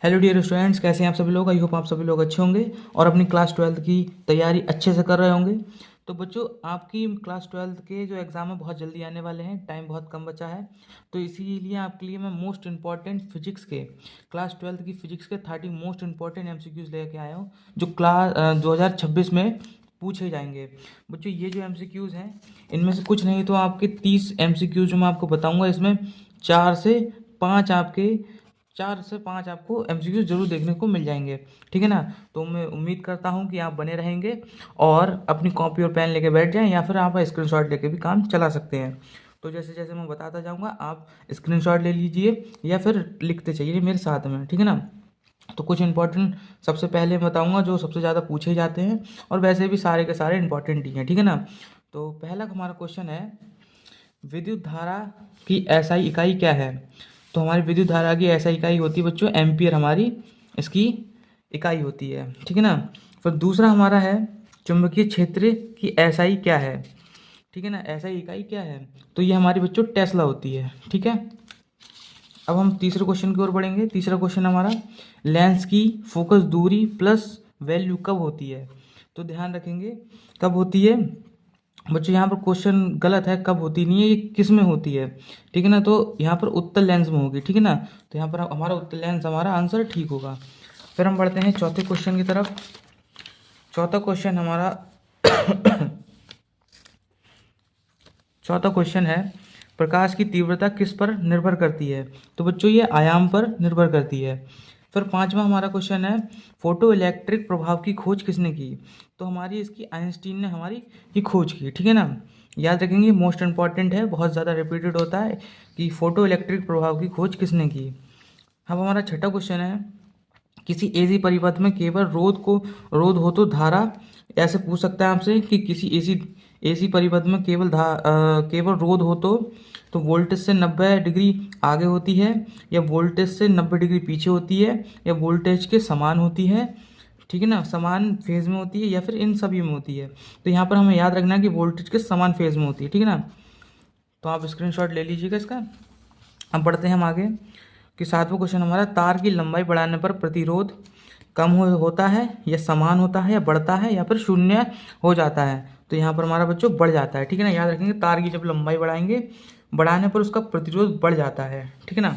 Hello dear students, कैसे हैं आप सभी लोग। आई होप आप सभी लोग अच्छे होंगे और अपनी क्लास ट्वेल्थ की तैयारी अच्छे से कर रहे होंगे। तो बच्चों, आपकी क्लास ट्वेल्थ के जो एग्ज़ाम है बहुत जल्दी आने वाले हैं, टाइम बहुत कम बचा है। तो इसीलिए आपके लिए मैं मोस्ट इंपॉर्टेंट फिजिक्स के क्लास ट्वेल्थ की फिजिक्स के 30 मोस्ट इंपॉर्टेंट एमसीक्यूज लेके आया हूँ, जो क्लास 2026 में पूछे जाएंगे। बच्चों, ये जो एमसीक्यूज हैं, इनमें से कुछ नहीं तो आपके 30 एमसीक्यूज जो मैं आपको बताऊंगा, इसमें चार से पाँच आपके 4 से 5 आपको एमसीक्यूज जरूर देखने को मिल जाएंगे। ठीक है ना। तो मैं उम्मीद करता हूँ कि आप बने रहेंगे और अपनी कॉपी और पेन लेके बैठ जाएं, या फिर आप स्क्रीनशॉट लेके भी काम चला सकते हैं। तो जैसे जैसे मैं बताता जाऊँगा, आप स्क्रीनशॉट ले लीजिए या फिर लिखते चलिए मेरे साथ में। ठीक है ना। तो कुछ इंपॉर्टेंट सबसे पहले बताऊंगा जो सबसे ज़्यादा पूछे जाते हैं, और वैसे भी सारे के सारे इंपॉर्टेंट ही हैं। ठीक है ना। तो पहला हमारा क्वेश्चन है, विद्युत धारा की एसआई इकाई क्या है। तो हमारी विद्युत धारा की एसआई इकाई होती है बच्चों एम्पियर, हमारी इसकी इकाई होती है। ठीक है ना। फिर दूसरा हमारा है, चुंबकीय क्षेत्र की एसआई क्या है। ठीक है ना। एसआई इकाई क्या है, तो ये हमारी बच्चों टेस्ला होती है। ठीक है। अब हम तीसरे क्वेश्चन की ओर बढ़ेंगे। तीसरा क्वेश्चन हमारा, लेंस की फोकस दूरी प्लस वैल्यू कब होती है। तो ध्यान रखेंगे कब होती है बच्चों। यहाँ पर क्वेश्चन गलत है, कब होती नहीं है, ये किस में होती है। ठीक है ना। तो यहाँ पर उत्तर लेंस में होगी। ठीक है ना। तो यहाँ पर हमारा उत्तर लेंस हमारा आंसर ठीक होगा। फिर हम बढ़ते हैं चौथे क्वेश्चन की तरफ। चौथा क्वेश्चन हमारा चौथा क्वेश्चन है, प्रकाश की तीव्रता किस पर निर्भर करती है। तो बच्चों ये आयाम पर निर्भर करती है। फिर पांचवा हमारा क्वेश्चन है, फोटो इलेक्ट्रिक प्रभाव की खोज किसने की। तो हमारी इसकी आइंस्टीन ने हमारी ये खोज की। ठीक है ना। याद रखेंगे, मोस्ट इंपॉर्टेंट है, बहुत ज़्यादा रिपीटेड होता है कि फोटो इलेक्ट्रिक प्रभाव की खोज किसने की। अब हमारा छठा क्वेश्चन है, किसी एसी परिपथ में केवल रोध हो तो धारा, ऐसे पूछ सकता है आपसे कि किसी एसी एसी परिपथ में केवल रोध हो तो वोल्टेज से 90 डिग्री आगे होती है, या वोल्टेज से 90 डिग्री पीछे होती है, या वोल्टेज के समान होती है। ठीक है ना, समान फेज में होती है, या फिर इन सभी में होती है। तो यहाँ पर हमें याद रखना है कि वोल्टेज के समान फेज में होती है। ठीक है ना। तो आप स्क्रीनशॉट ले लीजिएगा इसका। अब बढ़ते हैं हम आगे कि सातवां क्वेश्चन हमारा, तार की लंबाई बढ़ाने पर प्रतिरोध कम होता है, या समान होता है, या बढ़ता है, या फिर शून्य हो जाता है। तो यहाँ पर हमारा बच्चों बढ़ जाता है। ठीक है ना। याद रखेंगे, तार की जब लंबाई बढ़ाने पर उसका प्रतिरोध बढ़ जाता है। ठीक है ना।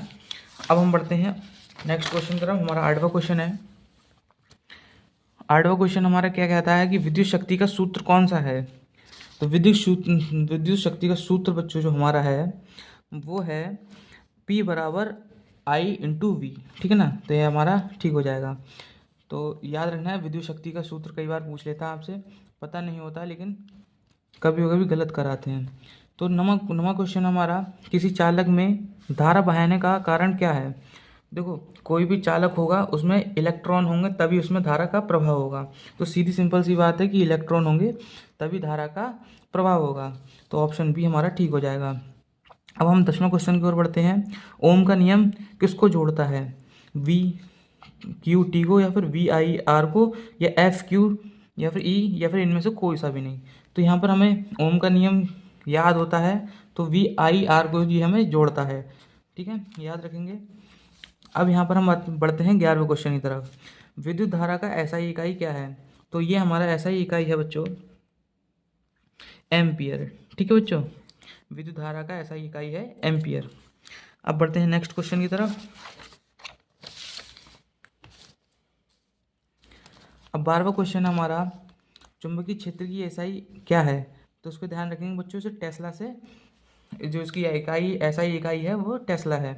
अब हम बढ़ते हैं नेक्स्ट क्वेश्चन की तरफ। हमारा आठवां क्वेश्चन है। आठवां क्वेश्चन हमारा क्या कहता है कि विद्युत शक्ति का सूत्र कौन सा है। तो विद्युत शक्ति का सूत्र बच्चों जो हमारा है वो है P बराबर I/V। ठीक है ना। तो ये हमारा ठीक हो जाएगा। तो याद रखना है, विद्युत शक्ति का सूत्र कई बार पूछ लेता है आपसे, पता नहीं होता, लेकिन कभी कभी गलत कराते हैं। तो नवा क्वेश्चन हमारा, किसी चालक में धारा बहाने का कारण क्या है। देखो, कोई भी चालक होगा उसमें इलेक्ट्रॉन होंगे तभी उसमें धारा का प्रभाव होगा। तो सीधी सिंपल सी बात है कि इलेक्ट्रॉन होंगे तभी धारा का प्रभाव होगा। तो ऑप्शन बी हमारा ठीक हो जाएगा। अब हम 10वें क्वेश्चन की ओर बढ़ते हैं। ओम का नियम किसको जोड़ता है, वी क्यू टी को, या फिर वी आई आर को, या एफ क्यू, या फिर ई, या फिर इनमें से कोई सा भी नहीं। तो यहाँ पर हमें ओम का नियम याद होता है, तो वी आई आर को ये हमें जोड़ता है। ठीक है, याद रखेंगे। अब यहाँ पर हम बढ़ते हैं 11वें क्वेश्चन की तरफ। विद्युत धारा का एसआई इकाई क्या है। तो ये हमारा एसआई इकाई है बच्चों एम्पियर। ठीक है बच्चों, विद्युत धारा का एसआई इकाई है एम्पियर। अब बढ़ते हैं नेक्स्ट क्वेश्चन की तरफ। अब 12वां क्वेश्चन हमारा, चुंबकीय क्षेत्र की एसआई क्या है। तो उसको ध्यान रखेंगे बच्चों से, टेस्ला से जो इसकी इकाई एसआई इकाई है वो टेस्ला है।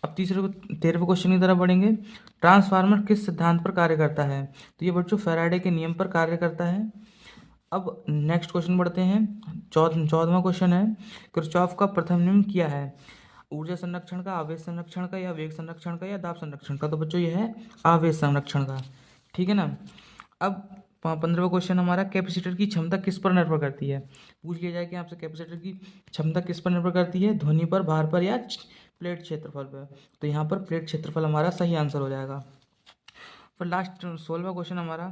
अब 13वें क्वेश्चन की तरफ बढ़ेंगे। ट्रांसफार्मर किस सिद्धांत पर कार्य करता है। तो ये बच्चों फैराडे के नियम पर कार्य करता है। अब नेक्स्ट क्वेश्चन बढ़ते हैं। 14वां क्वेश्चन है, किरचॉफ का प्रथम नियम क्या है। ऊर्जा संरक्षण का, आवेश संरक्षण का, या वेग संरक्षण का, या दाब संरक्षण का। तो बच्चों ये है आवेश संरक्षण का। ठीक है ना। अब 15वां क्वेश्चन हमारा, कैपेसिटर की क्षमता किस पर निर्भर करती है। पूछ लिया जाए कि आपसे कैपेसिटर की क्षमता किस पर निर्भर करती है, ध्वनि पर, भार पर, या प्लेट क्षेत्रफल पर। तो यहाँ पर प्लेट क्षेत्रफल हमारा सही आंसर हो जाएगा। फिर लास्ट 16वां क्वेश्चन हमारा,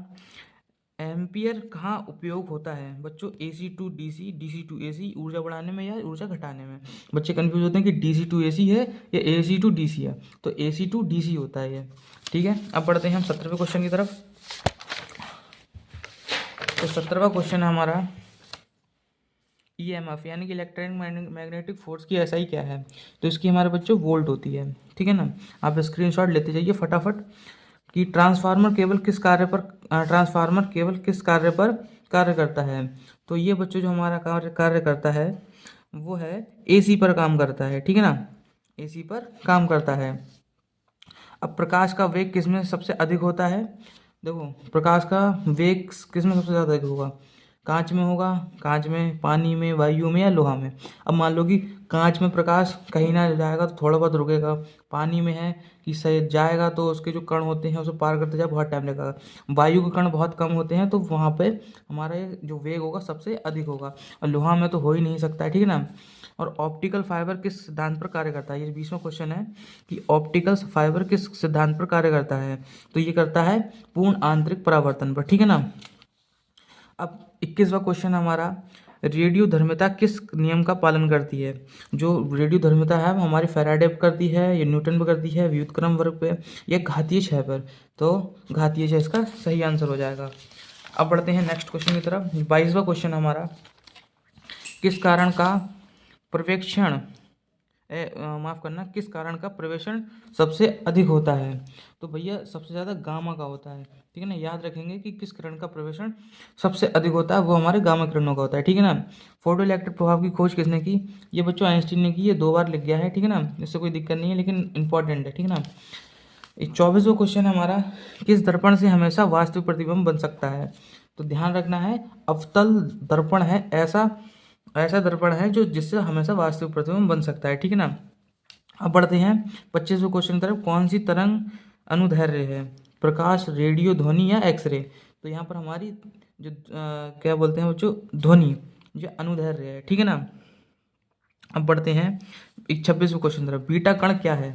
एम्पियर कहाँ उपयोग होता है बच्चों? AC to DC, DC to AC, ऊर्जा बढ़ाने में या ऊर्जा घटाने में। बच्चे कंफ्यूज होते हैं कि DC टू AC है या AC टू DC है, तो AC टू DC होता है ये। ठीक है, अब बढ़ते हैं हम 17वें क्वेश्चन की तरफ। तो 17वां क्वेश्चन है हमारा EMF यानी कि इलेक्ट्रोनिक मैग्नेटिक फोर्स की SI क्या है? तो इसकी हमारे बच्चों वोल्ट होती है। ठीक है ना, आप स्क्रीनशॉट लेते जाइए फटाफट कि ट्रांसफार्मर केवल किस कार्य पर कार्य करता है। तो ये बच्चों जो हमारा कार्य करता है वो है AC पर काम करता है। ठीक है ना, AC पर काम करता है। अब प्रकाश का वेग किस में सबसे अधिक होता है? देखो, प्रकाश का वेग किस में सबसे ज़्यादा अधिक होगा? कांच में होगा, कांच में, पानी में, वायु में या लोहा में। अब मान लो कि कांच में प्रकाश कहीं ना जाएगा तो थोड़ा बहुत रुकेगा, पानी में है कि सही जाएगा तो उसके जो कण होते हैं उसे पार करते जाए बहुत टाइम लगेगा, वायु के कण बहुत कम होते हैं तो वहाँ पे हमारा जो वेग होगा सबसे अधिक होगा, और लोहा में तो हो ही नहीं सकता है। ठीक है ना। और ऑप्टिकल फाइबर किस सिद्धांत पर कार्य करता है? ये 20वां क्वेश्चन है कि ऑप्टिकल फाइबर किस सिद्धांत पर कार्य करता है? तो ये करता है पूर्ण आंतरिक परावर्तन पर। ठीक है ना। अब 21वां क्वेश्चन हमारा, रेडियो धर्मिता किस नियम का पालन करती है? जो रेडियो धर्मिता है वो हमारी फैराडे पर करती है, या न्यूटन पर करती है, व्युत्क्रम वर्ग पे, या घातीय क्षय पर। तो घातीय क्षय इसका सही आंसर हो जाएगा। अब बढ़ते हैं नेक्स्ट क्वेश्चन की तरफ। 22वां क्वेश्चन हमारा, किस कारण का प्रवेक्षण माफ़ करना, किस कारण का प्रवेशण सबसे अधिक होता है? तो भैया सबसे ज़्यादा गामा का होता है। ठीक है ना, याद रखेंगे कि किस किरण का प्रवेशण सबसे अधिक होता है, वो हमारे गामा किरणों का होता है। ठीक है ना। फोटो इलेक्ट्रिक प्रभाव की खोज किसने की? ये बच्चों आइंस्टीन ने की, ये 2 बार लिख गया है। ठीक है ना, इससे कोई दिक्कत नहीं है लेकिन इंपॉर्टेंट है। ठीक है ना। 24वां क्वेश्चन है हमारा, किस दर्पण से हमेशा वास्तविक प्रतिबिंब बन सकता है? तो ध्यान रखना है, अवतल दर्पण है ऐसा दर्पण है जो जिससे हमेशा वास्तविक प्रतिबिंब बन सकता है। ठीक है ना। अब बढ़ते हैं 25वें क्वेश्चन की तरफ। कौन सी तरंग अनुदैर्ध्य है? प्रकाश, रेडियो, ध्वनि या एक्सरे? तो यहाँ पर हमारी जो क्या बोलते हैं बच्चों, ध्वनि जो अनुदैर्ध्य है। ठीक है ना। अब बढ़ते हैं 26वें क्वेश्चन की तरफ। बीटा कण क्या है?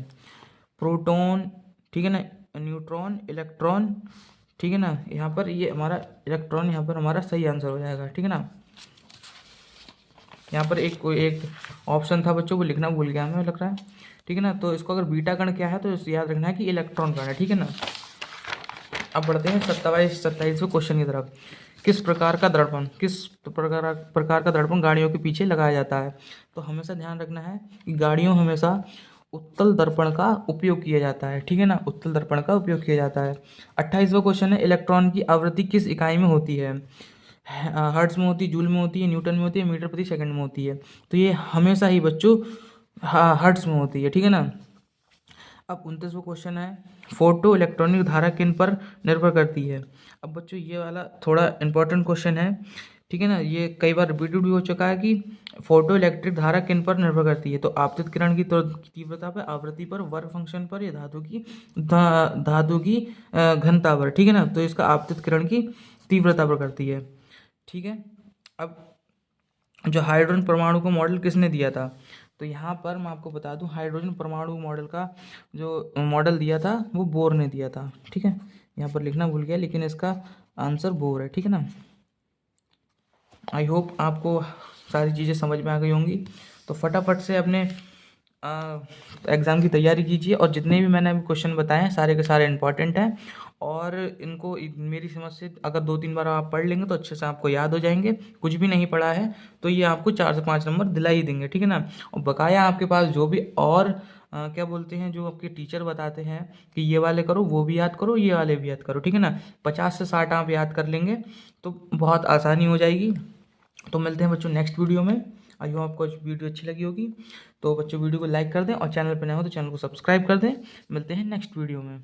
प्रोटॉन, ठीक है ना, न्यूट्रॉन, इलेक्ट्रॉन। ठीक है ना, यहाँ पर ये हमारा इलेक्ट्रॉन यहाँ पर हमारा सही आंसर हो जाएगा। ठीक है ना। यहाँ पर एक ऑप्शन था बच्चों, वो लिखना भूल गया मैं लग रहा है। ठीक है ना, तो इसको अगर बीटा कण क्या है तो याद रखना है कि इलेक्ट्रॉन कण है। ठीक है ना। अब बढ़ते हैं 27वें क्वेश्चन की तरफ। किस प्रकार का दर्पण गाड़ियों के पीछे लगाया जाता है? तो हमेशा ध्यान रखना है कि गाड़ियों हमेशा उत्तल दर्पण का उपयोग किया जाता है। ठीक है ना, उत्तल दर्पण का उपयोग किया जाता है। 28वां क्वेश्चन है, इलेक्ट्रॉन की आवृत्ति किस इकाई में होती है? हर्ट्ज में होती है, जूल में होती है, न्यूटन में होती है, मीटर प्रति सेकंड में होती है। तो ये हमेशा ही बच्चों हर्ट्ज में होती है। ठीक है ना। अब 29वां क्वेश्चन है, फोटो इलेक्ट्रॉनिक धारा किन पर निर्भर करती है? अब बच्चों ये वाला थोड़ा इंपॉर्टेंट क्वेश्चन है। ठीक है ना, ये कई बार रिपीटेड भी हो चुका है कि फोटो इलेक्ट्रिक धारा किन पर निर्भर करती है? तो आपतित किरण की तीव्रता पर, आवृत्ति पर, वर्क फंक्शन पर, या धातु की घनता पर। ठीक है ना, तो इसका आपतित किरण की तीव्रता पर करती है। ठीक है। अब जो हाइड्रोजन परमाणु को मॉडल किसने दिया था? तो यहाँ पर मैं आपको बता दूं, हाइड्रोजन परमाणु मॉडल का जो मॉडल दिया था वो बोर ने दिया था। ठीक है, यहाँ पर लिखना भूल गया लेकिन इसका आंसर बोर है। ठीक है ना। आई होप आपको सारी चीज़ें समझ में आ गई होंगी। तो फटाफट से अपने एग्ज़ाम की तैयारी कीजिए, और जितने भी मैंने अभी क्वेश्चन बताए हैं सारे के सारे इंपॉर्टेंट हैं, और इनको मेरी समझ से अगर 2-3 बार आप पढ़ लेंगे तो अच्छे से आपको याद हो जाएंगे। कुछ भी नहीं पढ़ा है तो ये आपको 4 से 5 नंबर दिला ही देंगे। ठीक है ना। और बकाया आपके पास जो भी और क्या बोलते हैं, जो आपके टीचर बताते हैं कि ये वाले करो, वो भी याद करो, ये वाले भी याद करो। ठीक है ना, 50 से 60 आप याद कर लेंगे तो बहुत आसानी हो जाएगी। तो मिलते हैं बच्चों नेक्स्ट वीडियो में। आई होप आपको वीडियो अच्छी लगी होगी। तो बच्चों वीडियो को लाइक कर दें, और चैनल पर नए हो तो चैनल को सब्सक्राइब कर दें। मिलते हैं नेक्स्ट वीडियो में।